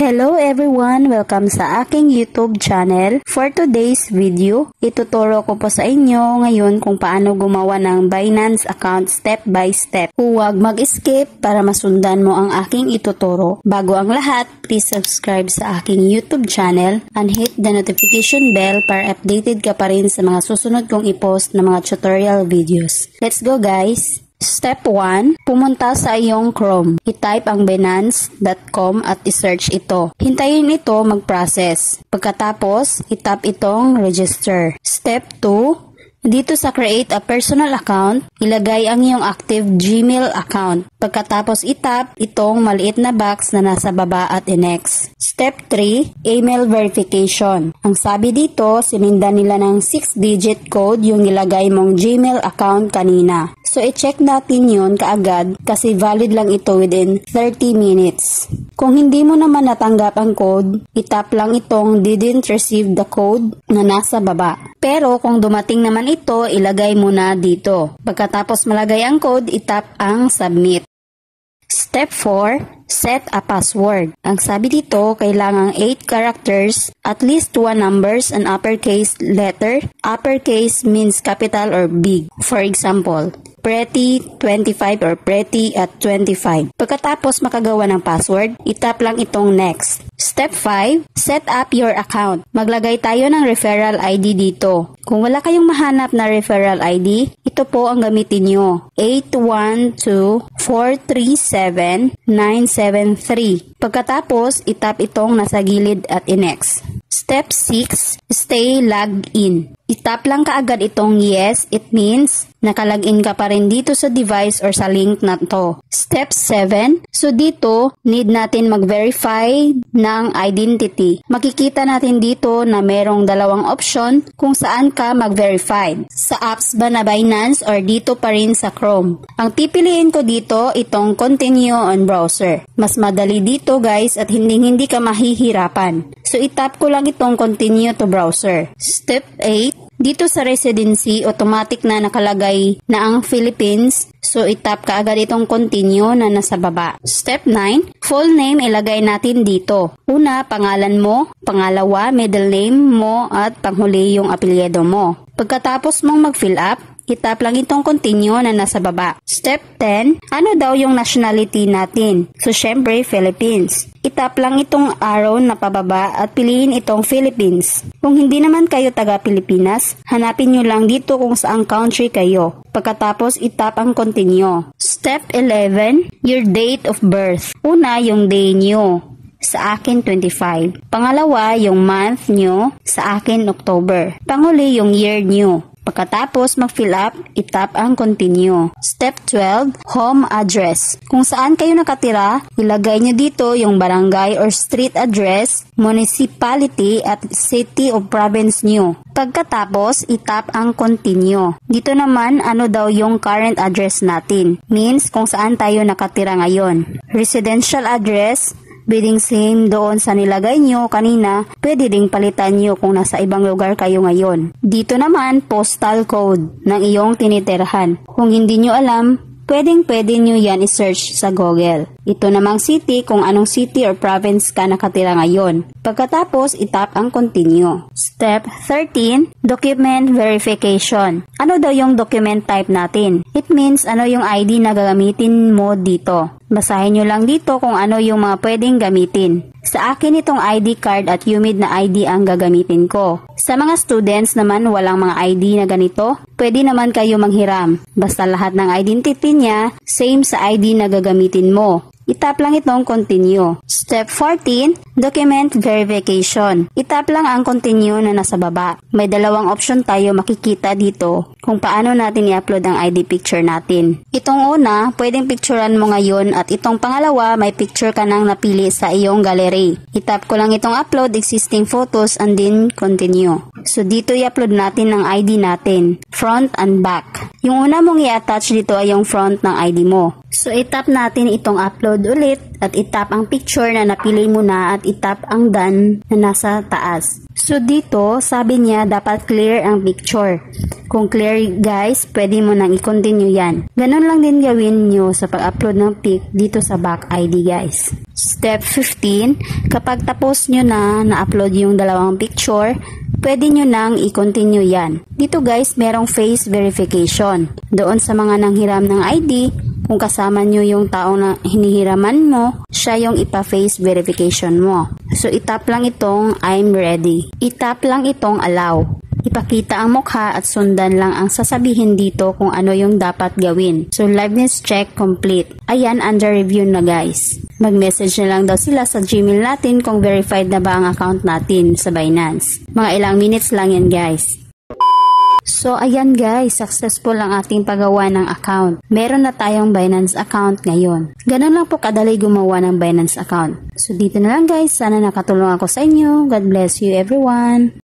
Hello everyone! Welcome sa aking YouTube channel. For today's video, ituturo ko po sa inyo ngayon kung paano gumawa ng Binance account step by step. Huwag mag-skip para masundan mo ang aking ituturo. Bago ang lahat, please subscribe sa aking YouTube channel and hit the notification bell para updated ka pa rin sa mga susunod kong i-post na mga tutorial videos. Let's go guys! Step 1, pumunta sa iyong Chrome. I-type ang binance.com at i-search ito. Hintayin ito mag-process. Pagkatapos, i-tap itong register. Step 2, dito sa create a personal account, ilagay ang iyong active Gmail account. Pagkatapos i-tap itong maliit na box na nasa baba at i-next. Step 3, email verification. Ang sabi dito, sinindan nila ng 6-digit code yung nilagay mong Gmail account kanina. So, i-check natin yun kaagad kasi valid lang ito within 30 minutes. Kung hindi mo naman natanggap ang code, itap lang itong didn't receive the code na nasa baba. Pero kung dumating naman ito, ilagay mo na dito. Pagkatapos malagay ang code, itap ang submit. Step 4, set a password. Ang sabi dito, kailangang 8 characters, at least 1 numbers and uppercase letter. Uppercase means capital or big. For example, Pretty25 or Pretty at 25. Pagkatapos makagawa ng password, itap lang itong next. Step 5, set up your account. Maglagay tayo ng referral ID dito. Kung wala kayong mahanap na referral ID, ito po ang gamitin nyo. 812-437-973. Pagkatapos, itap itong nasa gilid at i-next. Step 6, stay logged in. Itap lang kaagad itong yes, it means nakalagin ka pa rin dito sa device or sa link na to. Step 7, so dito, need natin mag-verify ng identity. Makikita natin dito na merong dalawang option kung saan ka mag-verify. Sa apps ba na Binance or dito pa rin sa Chrome. Ang pipiliin ko dito, itong continue on browser. Mas madali dito guys at hindi ka mahihirapan. So itap ko lang itong continue to browser. Step 8, dito sa residency, automatic na nakalagay na ang Philippines. So, itap ka agad itong continue na nasa baba. Step 9, full name ilagay natin dito. Una, pangalan mo. Pangalawa, middle name mo at panghuli yung apelyido mo. Pagkatapos mong mag-fill up, itap lang itong continue na nasa baba. Step 10, ano daw yung nationality natin? So, syempre, Philippines. Itap lang itong arrow na pababa at piliin itong Philippines. Kung hindi naman kayo taga-Pilipinas, hanapin nyo lang dito kung saang country kayo. Pagkatapos, itap ang continue. Step 11, your date of birth. Una, yung day nyo. Sa akin, 25. Pangalawa, yung month nyo. Sa akin, October. Panghuli, yung year nyo. Pagkatapos mag-fill up, itap ang continue. Step 12, home address. Kung saan kayo nakatira, ilagay nyo dito yung barangay or street address, municipality at city or province nyo. Pagkatapos, itap ang continue. Dito naman, ano daw yung current address natin. Means kung saan tayo nakatira ngayon. Residential address, pwedeng same doon sa nilagay nyo kanina, pwede ding palitan nyo kung nasa ibang lugar kayo ngayon. Dito naman, postal code ng iyong tinitirahan. Kung hindi nyo alam, pwede nyo yan i-search sa Google. Ito namang city kung anong city or province ka nakatira ngayon. Pagkatapos, itap ang continue. Step 13, document verification. Ano daw yung document type natin? It means ano yung ID na gagamitin mo dito. Basahin nyo lang dito kung ano yung mga pwedeng gamitin. Sa akin itong ID card at UMID na ID ang gagamitin ko. Sa mga students naman walang mga ID na ganito, pwede naman kayo manghiram. Basta lahat ng identity niya, same sa ID na gagamitin mo. Itap lang itong continue. Step 14, document verification. Itap lang ang continue na nasa baba. May dalawang option tayo makikita dito kung paano natin i-upload ang ID picture natin. Itong una, pwedeng picturean mo ngayon at itong pangalawa, may picture ka nang napili sa iyong gallery. Itap ko lang itong upload existing photos and then continue. So dito i-upload natin ang ID natin, front and back. Yung una mong i-attach dito ay yung front ng ID mo. So, itap natin itong upload ulit at itap ang picture na napili mo na at itap ang done na nasa taas. So, dito, sabi niya dapat clear ang picture. Kung clear guys, pwede mo nang i-continue yan. Ganon lang din gawin nyo sa pag-upload ng pic dito sa back ID guys. Step 15, kapag tapos nyo na-upload yung dalawang picture, pwede nyo nang i-continue yan. Dito guys, merong face verification. Doon sa mga nanghiram ng ID, kung kasama nyo yung taong na hinihiraman mo, siya yung ipa-face verification mo. So, itap lang itong I'm ready. Itap lang itong allow. Ipakita ang mukha at sundan lang ang sasabihin dito kung ano yung dapat gawin. So, liveness check complete. Ayan, under review na guys. Mag-message na lang daw sila sa Gmail natin kung verified na ba ang account natin sa Binance. Mga ilang minutes lang yan guys. So, ayan guys, successful ang ating paggawa ng account. Meron na tayong Binance account ngayon. Ganun lang po kadali gumawa ng Binance account. So, dito na lang guys. Sana nakatulong ako sa inyo. God bless you everyone.